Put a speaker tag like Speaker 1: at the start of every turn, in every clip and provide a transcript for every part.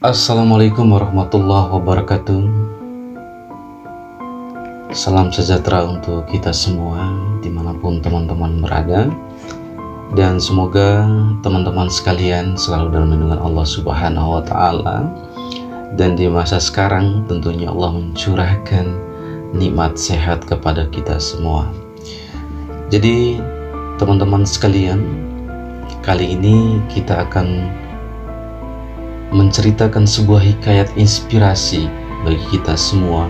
Speaker 1: Assalamualaikum warahmatullahi wabarakatuh. Salam sejahtera untuk kita semua dimanapun teman-teman berada. Dan semoga teman-teman sekalian selalu dalam lindungan Allah Subhanahu wa Ta'ala. Dan di masa sekarang tentunya Allah mencurahkan nikmat sehat kepada kita semua. Jadi teman-teman sekalian, kali ini kita akan menceritakan sebuah hikayat inspirasi bagi kita semua,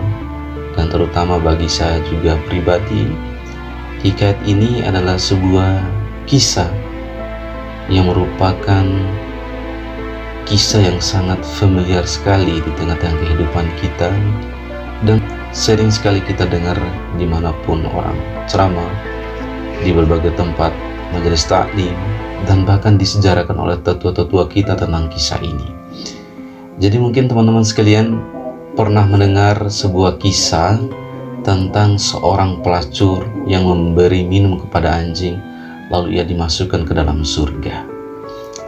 Speaker 1: dan terutama bagi saya juga pribadi. Hikayat ini adalah sebuah kisah yang merupakan kisah yang sangat familiar sekali di tengah-tengah kehidupan kita, dan sering sekali kita dengar dimanapun orang ceramah, di berbagai tempat, majelis taklim, dan bahkan disejarahkan oleh tetua-tetua kita tentang kisah ini. Jadi mungkin teman-teman sekalian pernah mendengar sebuah kisah tentang seorang pelacur yang memberi minum kepada anjing, lalu ia dimasukkan ke dalam surga.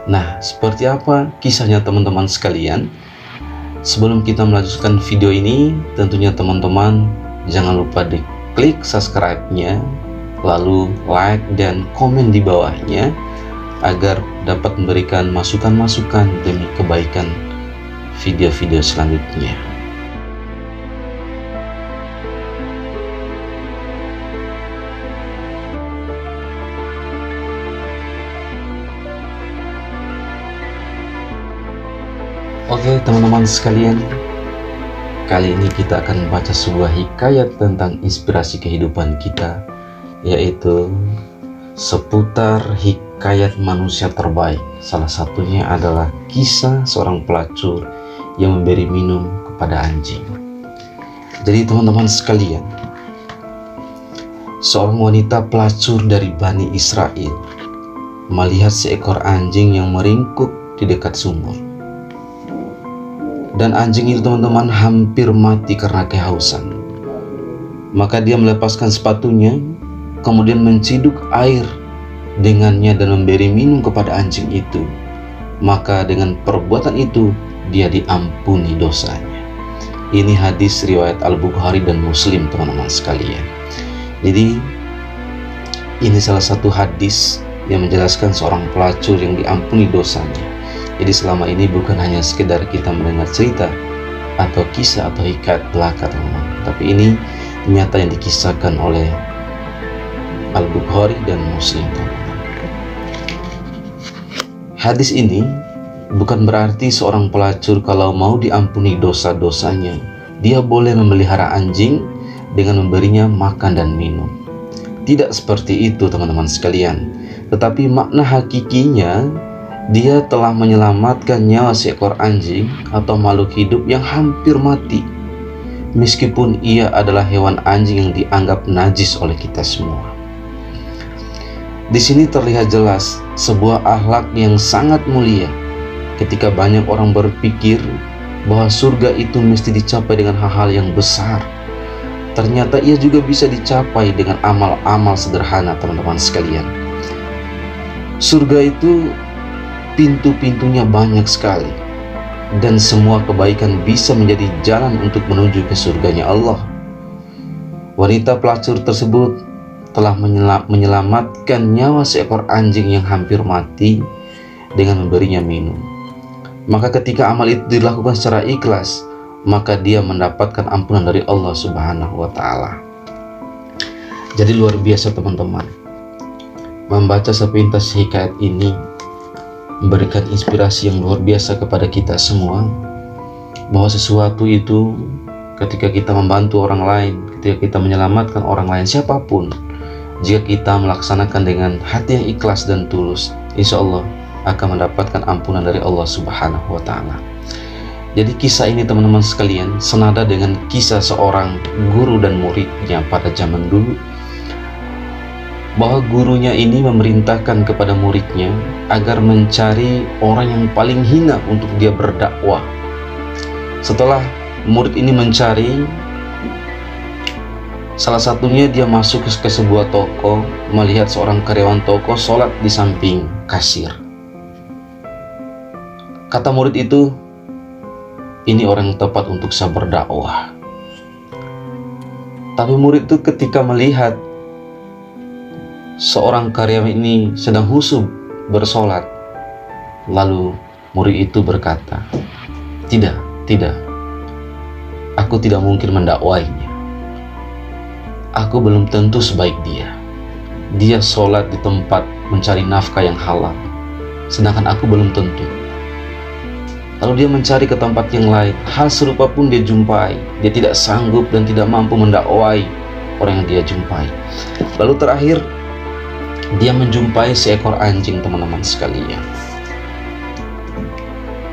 Speaker 1: Nah, seperti apa kisahnya teman-teman sekalian? Sebelum kita melanjutkan video ini, tentunya teman-teman jangan lupa diklik subscribe-nya, lalu like dan komen di bawahnya, agar dapat memberikan masukan-masukan demi kebaikan video-video selanjutnya. Oke teman-teman sekalian, kali ini kita akan membaca sebuah hikayat tentang inspirasi kehidupan kita, yaitu seputar hikayat manusia terbaik. Salah satunya adalah kisah seorang pelacur yang memberi minum kepada anjing. Jadi teman-teman sekalian, seorang wanita pelacur dari Bani Israel melihat seekor anjing yang meringkuk di dekat sumur. Dan anjing itu teman-teman hampir mati karena kehausan. Maka dia melepaskan sepatunya, kemudian menciduk air dengannya dan memberi minum kepada anjing itu. Maka dengan perbuatan itu dia diampuni dosanya. Ini hadis riwayat Al-Bukhari dan Muslim teman-teman sekalian. Jadi ini salah satu hadis yang menjelaskan seorang pelacur yang diampuni dosanya. Jadi selama ini bukan hanya sekedar kita mendengar cerita atau kisah atau hikayat belaka teman-teman, tapi ini nyata yang dikisahkan oleh Al-Bukhari dan Muslim teman-teman. Hadis ini bukan berarti seorang pelacur kalau mau diampuni dosa-dosanya, dia boleh memelihara anjing dengan memberinya makan dan minum. Tidak seperti itu teman-teman sekalian. Tetapi makna hakikinya, dia telah menyelamatkan nyawa seekor anjing atau makhluk hidup yang hampir mati, meskipun ia adalah hewan anjing yang dianggap najis oleh kita semua. Di sini terlihat jelas sebuah akhlak yang sangat mulia. Ketika banyak orang berpikir bahwa surga itu mesti dicapai dengan hal-hal yang besar, ternyata ia juga bisa dicapai dengan amal-amal sederhana teman-teman sekalian. Surga itu pintu-pintunya banyak sekali, dan semua kebaikan bisa menjadi jalan untuk menuju ke surganya Allah. Wanita pelacur tersebut telah menyelamatkan nyawa seekor anjing yang hampir mati dengan memberinya minum. Maka ketika amal itu dilakukan secara ikhlas, maka dia mendapatkan ampunan dari Allah Subhanahu wa Ta'ala. Jadi luar biasa teman-teman, membaca sepintas hikayat ini memberikan inspirasi yang luar biasa kepada kita semua, bahwa sesuatu itu ketika kita membantu orang lain, ketika kita menyelamatkan orang lain siapapun, jika kita melaksanakan dengan hati yang ikhlas dan tulus, insya Allah akan mendapatkan ampunan dari Allah Subhanahu wa Ta'ala. Jadi kisah ini teman-teman sekalian senada dengan kisah seorang guru dan muridnya pada zaman dulu, bahwa gurunya ini memerintahkan kepada muridnya agar mencari orang yang paling hina untuk dia berdakwah. Setelah murid ini mencari, salah satunya dia masuk ke sebuah toko, melihat seorang karyawan toko sholat di samping kasir. Kata murid itu, ini orang yang tepat untuk saya berdakwah. Tapi murid itu ketika melihat seorang karyawan ini sedang khusyuk bersolat, lalu murid itu berkata, tidak, aku tidak mungkin mendakwainya. Aku belum tentu sebaik dia. Dia sholat di tempat mencari nafkah yang halal, sedangkan aku belum tentu. Lalu dia mencari ke tempat yang lain, hal serupa pun dia jumpai. Dia tidak sanggup dan tidak mampu mendakwai orang yang dia jumpai. Lalu terakhir, dia menjumpai seekor anjing, teman-teman sekalian.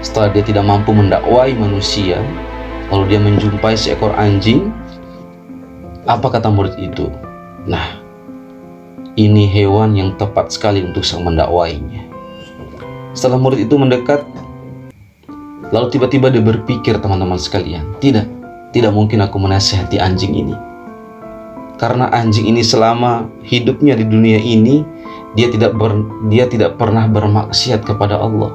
Speaker 1: Setelah dia tidak mampu mendakwai manusia, lalu dia menjumpai seekor anjing. Apa kata murid itu? Nah, ini hewan yang tepat sekali untuk saya mendakwainya. Setelah murid itu mendekat, lalu tiba-tiba dia berpikir, teman-teman sekalian, tidak mungkin aku menasihati anjing ini. Karena anjing ini selama hidupnya di dunia ini, dia tidak pernah bermaksiat kepada Allah.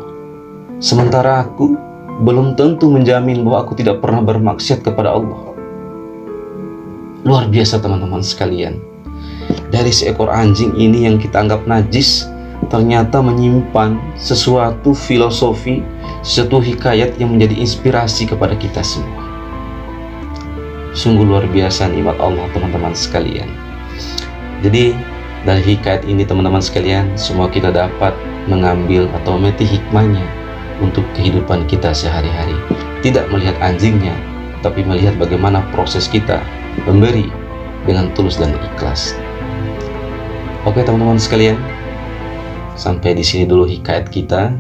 Speaker 1: Sementara aku belum tentu menjamin bahwa aku tidak pernah bermaksiat kepada Allah. Luar biasa, teman-teman sekalian. Dari seekor anjing ini yang kita anggap najis, ternyata menyimpan sesuatu filosofi, sesuatu hikayat yang menjadi inspirasi kepada kita semua. Sungguh luar biasa nikmat Allah, teman-teman sekalian. Jadi dari hikayat ini, teman-teman sekalian, semua kita dapat mengambil atau memetik hikmahnya untuk kehidupan kita sehari-hari. Tidak melihat anjingnya, tapi melihat bagaimana proses kita memberi dengan tulus dan ikhlas. Oke, teman-teman sekalian, sampai di sini dulu hikayat kita.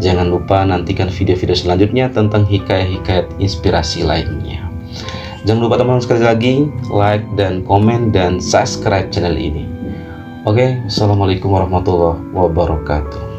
Speaker 1: Jangan lupa nantikan video-video selanjutnya tentang hikayat-hikayat inspirasi lainnya. Jangan lupa, teman-teman, sekali lagi like dan komen dan subscribe channel ini. Oke, assalamualaikum warahmatullahi wabarakatuh.